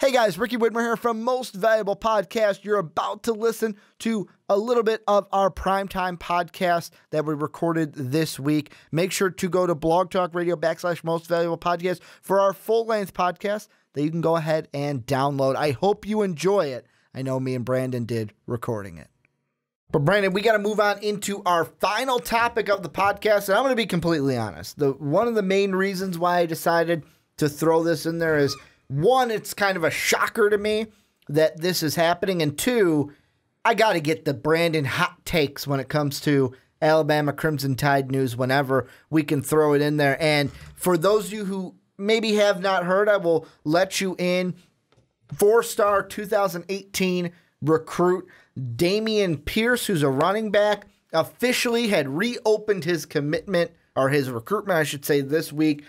Hey guys, Ricky Widmer here from Most Valuable Podcast. You're about to listen to a little bit of our primetime podcast that we recorded this week. Make sure to go to Blog Talk Radio / Most Valuable Podcast for our full-length podcast that you can go ahead and download. I hope you enjoy it. I know me and Brandon did recording it. But Brandon, we got to move on into our final topic of the podcast, and I'm going to be completely honest. One of the main reasons why I decided to throw this in there is, one, it's kind of a shocker to me that this is happening. And two, I got to get the Brandon hot takes when it comes to Alabama Crimson Tide news whenever we can throw it in there. And for those of you who maybe have not heard, I will let you in. 4-star 2018 recruit Damion Pierce, who's a running back, officially had reopened his commitment, or his recruitment, I should say, this week,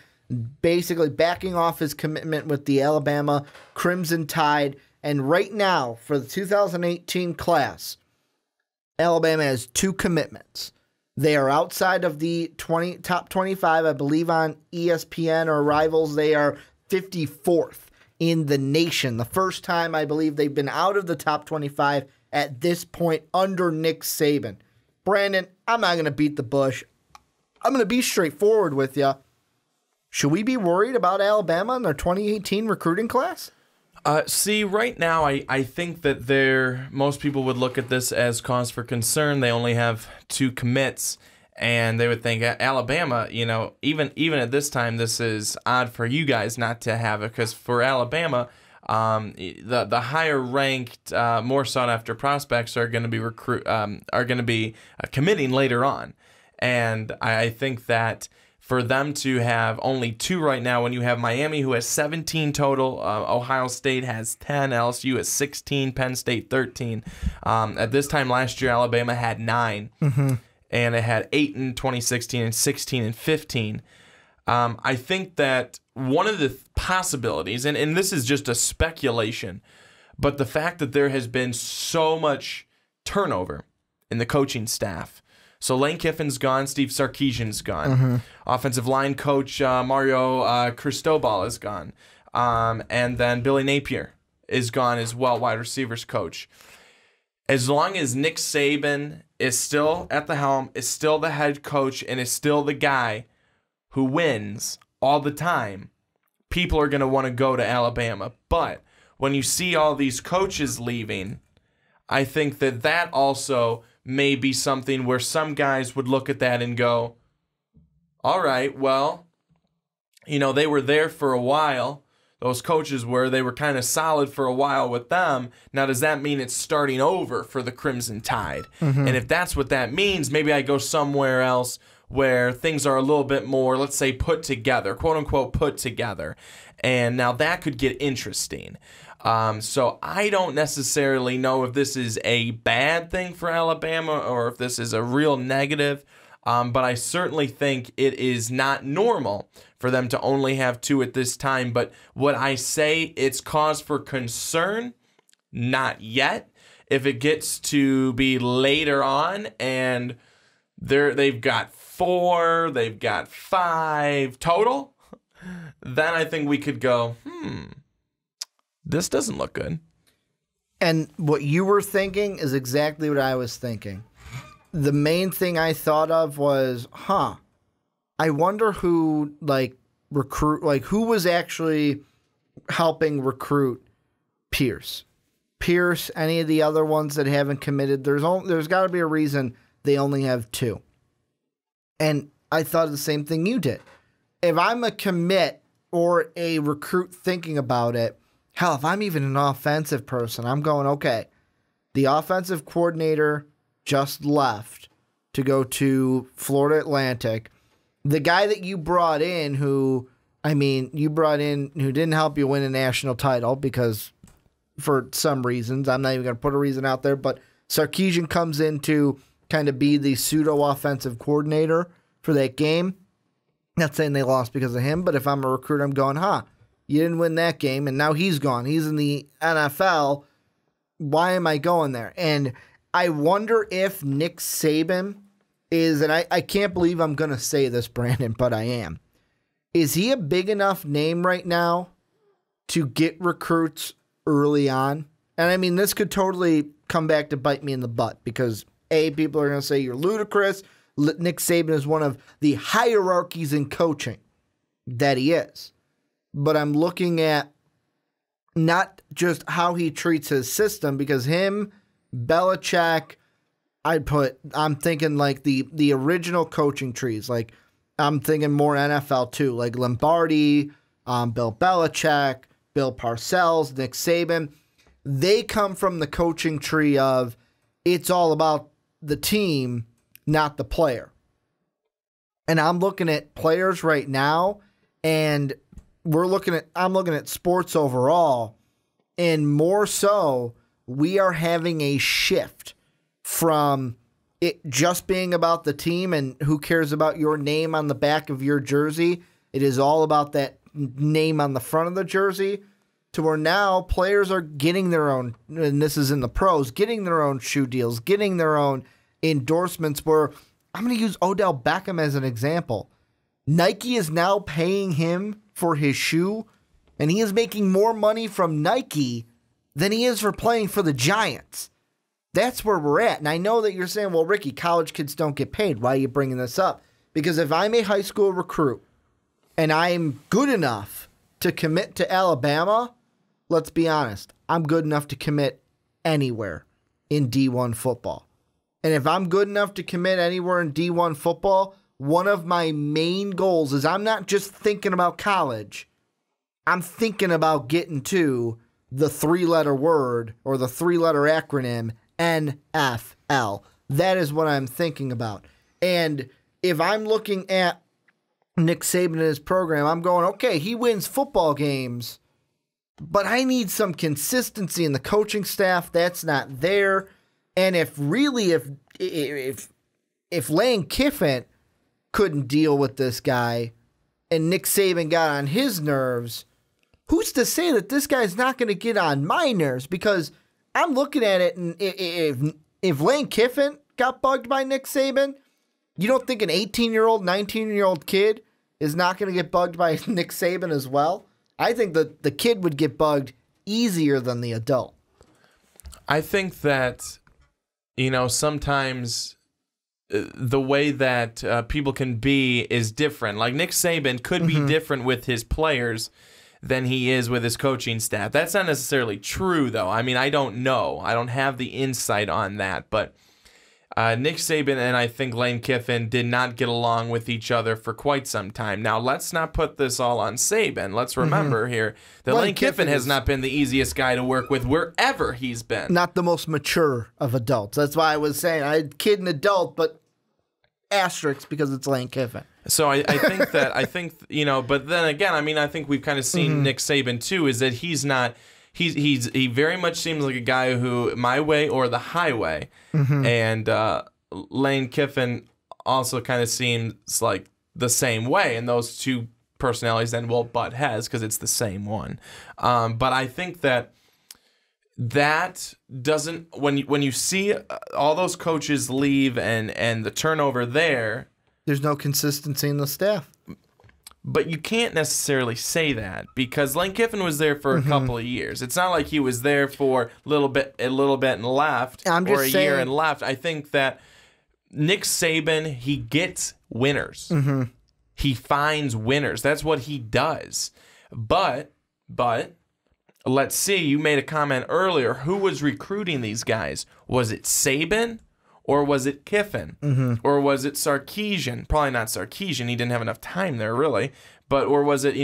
basically backing off his commitment with the Alabama Crimson Tide. And right now, for the 2018 class, Alabama has 2 commitments. They are outside of the top 25, I believe on ESPN or Rivals. They are 54th in the nation. The first time I believe they've been out of the top 25 at this point under Nick Saban. Brandon, I'm not going to beat the bush. I'm going to be straightforward with you. Should we be worried about Alabama and their 2018 recruiting class? See, right now, I think that most people would look at this as cause for concern. They only have 2 commits, and they would think Alabama, even at this time, this is odd for you guys not to have it, because for Alabama, the higher ranked, more sought after prospects are going to be committing later on, and I think that for them to have only 2 right now, when you have Miami, who has 17 total, Ohio State has 10, LSU has 16, Penn State 13. At this time last year, Alabama had 9, and it had 8 in 2016 and 16 and 15. I think that one of the possibilities, and this is just a speculation, but the fact that there has been so much turnover in the coaching staff. So Lane Kiffin's gone, Steve Sarkisian's gone. Offensive line coach Mario Cristobal is gone. And then Billy Napier is gone as well, wide receivers coach. As long as Nick Saban is still at the helm, is still the head coach, and is still the guy who wins all the time, people are going to want to go to Alabama. But when you see all these coaches leaving, I think that also may be something where some guys would look at that and go, all right, well, they were there for a while. Those coaches they were kind of solid for a while with them. Now, does that mean it's starting over for the Crimson Tide? And if that's what that means, maybe I go somewhere else where things are a little bit more, let's say, put together, quote unquote, put together. And now that could get interesting. So I don't necessarily know if this is a bad thing for Alabama or if this is a real negative, but I certainly think it is not normal for them to only have 2 at this time. But would I say it's cause for concern? Not yet. If it gets to be later on and they've got 4, they've got 5 total, then I think we could go, this doesn't look good. And what you were thinking is exactly what I was thinking. The main thing I thought of was, I wonder who who was actually helping recruit Pierce. Pierce, any of the other ones that haven't committed, there's got to be a reason they only have 2. And I thought the same thing you did. If I'm a commit or a recruit thinking about it, hell, if I'm even an offensive person, I'm going, okay, the offensive coordinator just left to go to Florida Atlantic. The guy that you brought in who didn't help you win a national title because for some reasons, I'm not even going to put a reason out there, but Sarkisian comes in to kind of be the pseudo-offensive coordinator for that game. Not saying they lost because of him, but if I'm a recruiter, I'm going, you didn't win that game, and now he's gone. He's in the NFL. Why am I going there? And I wonder if Nick Saban is, and I can't believe I'm going to say this, Brandon, but I am. Is he a big enough name right now to get recruits early on. And I mean, this could totally come back to bite me in the butt because people are going to say you're ludicrous. Nick Saban is one of the hierarchies in coaching that he is. But I'm looking at not just how he treats his system, because him, Belichick, I'm thinking like the original coaching trees. Like I'm thinking more NFL too, like Lombardi, Bill Belichick, Bill Parcells, Nick Saban. They come from the coaching tree of it's all about the team, not the player. And I'm looking at players right now, and I'm looking at sports overall, and more so, we are having a shift from it just being about the team and who cares about your name on the back of your jersey. It is all about that name on the front of the jersey, to where now players are getting their own, and this is in the pros, getting their own shoe deals, getting their own endorsements, where I'm going to use Odell Beckham as an example. Nike is now paying him for his shoe, and he is making more money from Nike than he is for playing for the Giants. That's where we're at. And I know that you're saying, well, Ricky, college kids don't get paid. Why are you bringing this up? Because if I'm a high school recruit and I'm good enough to commit to Alabama, let's be honest, I'm good enough to commit anywhere in D1 football. And if I'm good enough to commit anywhere in D1 football, one of my main goals is I'm not just thinking about college. I'm thinking about getting to the three-letter word or the three-letter acronym NFL. That is what I'm thinking about. And if I'm looking at Nick Saban and his program, I'm going, okay, he wins football games, but I need some consistency in the coaching staff. That's not there. And if Lane Kiffin couldn't deal with this guy and Nick Saban got on his nerves, who's to say that this guy's not going to get on my nerves? Because I'm looking at it, and if Lane Kiffin got bugged by Nick Saban, you don't think an 18-year-old, 19-year-old kid is not going to get bugged by Nick Saban as well? I think that the kid would get bugged easier than the adult. I think that, sometimes the way that people can be is different. Like Nick Saban could be different with his players than he is with his coaching staff. That's not necessarily true, though. I mean, I don't know. I don't have the insight on that. But Nick Saban and I think Lane Kiffin did not get along with each other for quite some time. Now, let's not put this all on Saban. Let's remember here that Lane Kiffin has not been the easiest guy to work with wherever he's been. Not the most mature of adults. That's why I was saying I had kid and adult, but asterisk because it's Lane Kiffin. So I think but then again, I mean, I think we've kind of seen Nick Saban too, is that he very much seems like a guy who my way or the highway, and Lane Kiffin also kind of seems like the same way, and those two personalities then will butt heads because it's the same one. But I think that doesn't, when you see all those coaches leave and the turnover there's no consistency in the staff. But you can't necessarily say that because Lane Kiffin was there for a couple of years. It's not like he was there for a little bit and left, or a year and left. I think that Nick Saban, he gets winners. He finds winners. That's what he does. But let's see. You made a comment earlier. Who was recruiting these guys? Was it Saban? Or was it Kiffin? Or was it Sarkisian? Probably not Sarkisian. He didn't have enough time there, really. Or was it,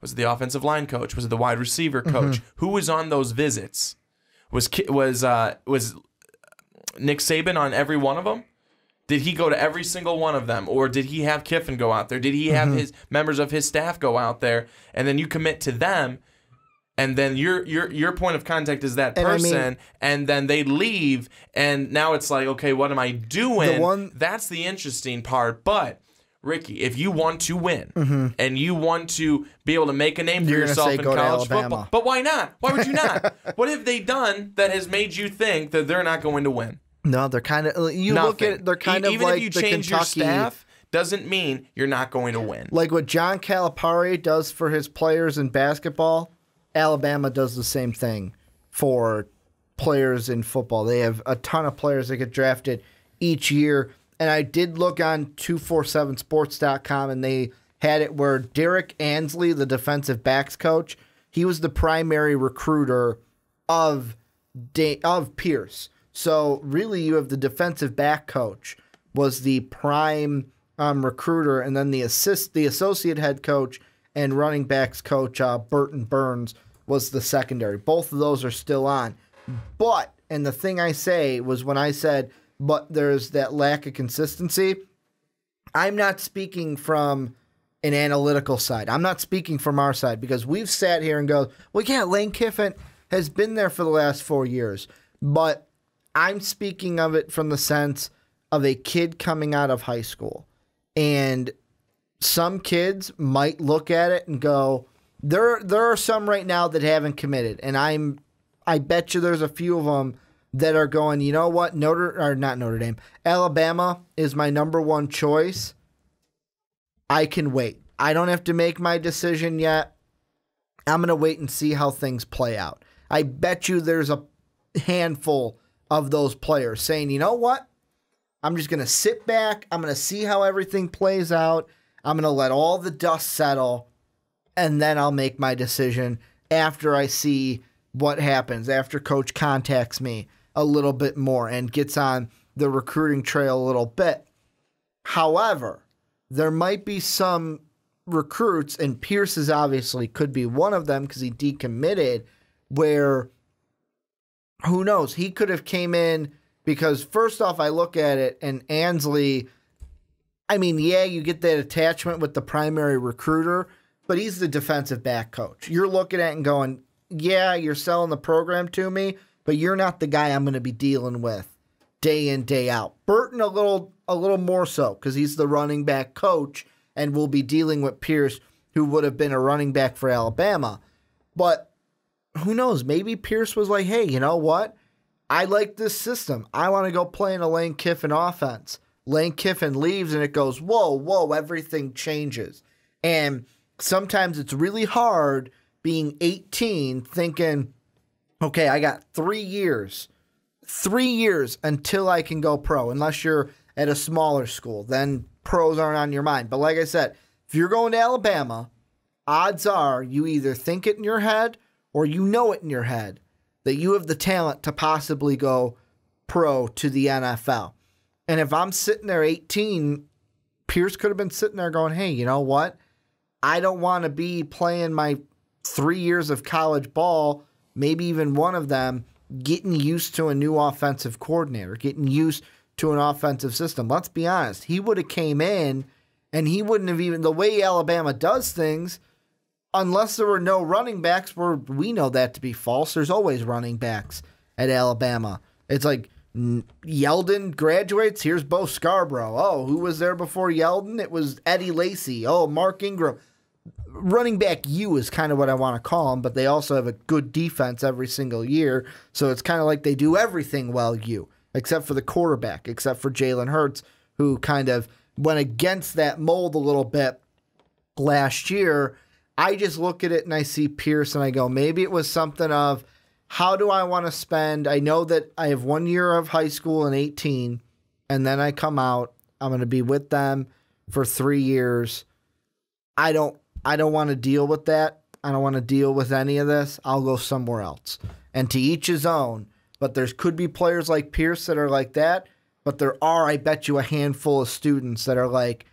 was it the offensive line coach? Was it the wide receiver coach? Who was on those visits? Was Nick Saban on every one of them? Did he go to every single one of them? Or did he have Kiffin go out there? Did he have his members of his staff go out there? And then you commit to them, and then your point of contact is that person, and then they leave, and now it's like, okay, what am I doing? That's the interesting part. But Ricky, if you want to win and you want to be able to make a name for yourself in college football, but why not? Why would you not? What have they done that has made you think that they're not going to win? No, they're kind of. Look at it, they're kind of even like if you the change Kentucky, your staff, doesn't mean you're not going to win. Like what John Calipari does for his players in basketball. Alabama does the same thing for players in football. They have a ton of players that get drafted each year. And I did look on 247sports.com, and they had it where Derek Ansley, the defensive backs coach, he was the primary recruiter of Pierce. So really you have the defensive back coach was the prime recruiter, and then the associate head coach and running backs coach, Burton Burns, was the secondary. Both of those are still on. But, and the thing I say was when I said, but there's that lack of consistency, I'm not speaking from an analytical side. I'm not speaking from our side, because we've sat here and go, well, yeah, Lane Kiffin has been there for the last 4 years. But I'm speaking of it from the sense of a kid coming out of high school. And some kids might look at it and go, there are some right now that haven't committed. And I bet you there's a few of them that are going, you know what, Alabama is my number one choice. I can wait. I don't have to make my decision yet. I'm going to wait and see how things play out. I bet you there's a handful of those players saying, you know what, I'm just going to sit back. I'm going to see how everything plays out. I'm going to let all the dust settle, and then I'll make my decision after I see what happens, after coach contacts me a little bit more and gets on the recruiting trail a little bit. However, there might be some recruits, and Pierce is obviously could be one of them because he decommitted, where who knows, he could have came in because first off, I look at it and Ansley, I mean, yeah, you get that attachment with the primary recruiter, but he's the defensive back coach. You're looking at it and going, yeah, you're selling the program to me, but you're not the guy I'm going to be dealing with day in, day out. Burton a little more so because he's the running back coach and will be dealing with Pierce, who would have been a running back for Alabama. But who knows? Maybe Pierce was like, hey, you know what? I like this system. I want to go play in a Lane Kiffin offense. Lane Kiffin leaves and it goes, whoa, everything changes. And sometimes it's really hard being 18 thinking, okay, I got 3 years. 3 years until I can go pro, unless you're at a smaller school. Then pros aren't on your mind. But like I said, if you're going to Alabama, odds are you either think it in your head or you know it in your head that you have the talent to possibly go pro to the NFL. And if I'm sitting there 18, Pierce could have been sitting there going, hey, you know what? I don't want to be playing my 3 years of college ball, maybe even one of them, getting used to a new offensive coordinator, getting used to an offensive system. Let's be honest. He would have came in and he wouldn't have even, the way Alabama does things, unless there were no running backs, where we know that to be false. There's always running backs at Alabama. It's like Yeldon graduates. Here's Bo Scarborough. Oh, who was there before Yeldon? It was Eddie Lacy. Oh, Mark Ingram. Running back U is kind of what I want to call them, but they also have a good defense every single year. So it's kind of like they do everything well, U, except for the quarterback, except for Jalen Hurts, who kind of went against that mold a little bit last year. I just look at it and I see Pierce and I go, maybe it was something of, how do I want to spend? I know that I have 1 year of high school in 18, and then I come out. I'm going to be with them for 3 years. I don't want to deal with that. I don't want to deal with any of this. I'll go somewhere else. And to each his own. But there could be players like Pierce that are like that. But there are, I bet you, a handful of students that are like,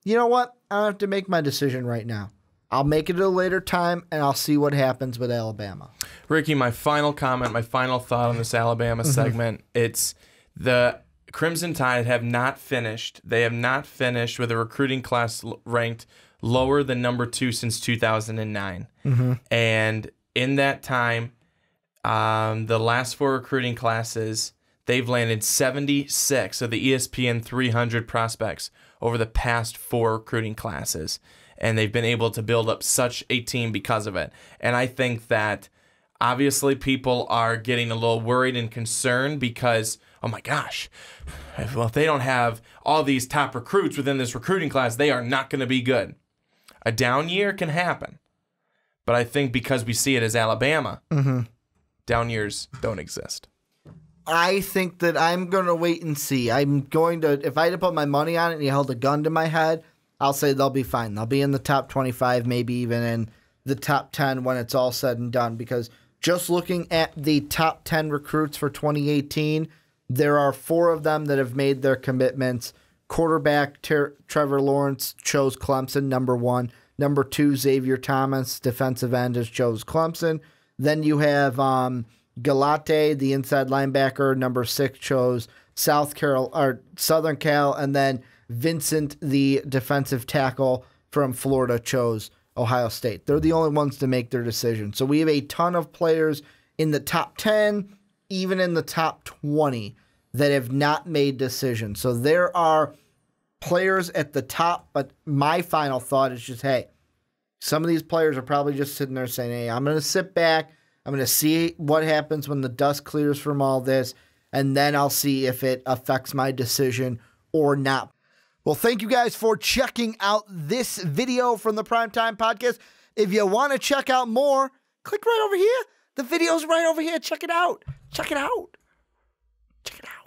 you know what? I don't have to make my decision right now. I'll make it at a later time, and I'll see what happens with Alabama. Ricky, my final comment, my final thought on this Alabama segment, it's the Crimson Tide have not finished. They have not finished with a recruiting class ranked lower than number 2 since 2009. And in that time, the last 4 recruiting classes, they've landed 76 of the ESPN 300 prospects over the past 4 recruiting classes. And they've been able to build up such a team because of it. And I think that obviously people are getting a little worried and concerned because, oh my gosh, well, if they don't have all these top recruits within this recruiting class, they are not going to be good. A down year can happen. But I think because we see it as Alabama, Down years don't exist. I think that I'm going to wait and see. I'm going to, if I had to put my money on it and you held a gun to my head, I'll say they'll be fine. They'll be in the top 25, maybe even in the top 10 when it's all said and done. Because just looking at the top 10 recruits for 2018, there are 4 of them that have made their commitments. Quarterback Trevor Lawrence chose Clemson, number 1. Number 2, Xavier Thomas, defensive end, has chose Clemson. Then you have Galate, the inside linebacker, number 6, chose Southern Cal, and then Vincent, the defensive tackle from Florida, chose Ohio State. They're the only ones to make their decision. So we have a ton of players in the top 10, even in the top 20, that have not made decisions. So there are players at the top, but my final thought is just, hey, some of these players are probably just sitting there saying, hey, I'm going to sit back, I'm going to see what happens when the dust clears from all this, and then I'll see if it affects my decision or not. Well, thank you guys for checking out this video from the Primetime Podcast. If you want to check out more, click right over here. The video's right over here. Check it out. Check it out. Check it out.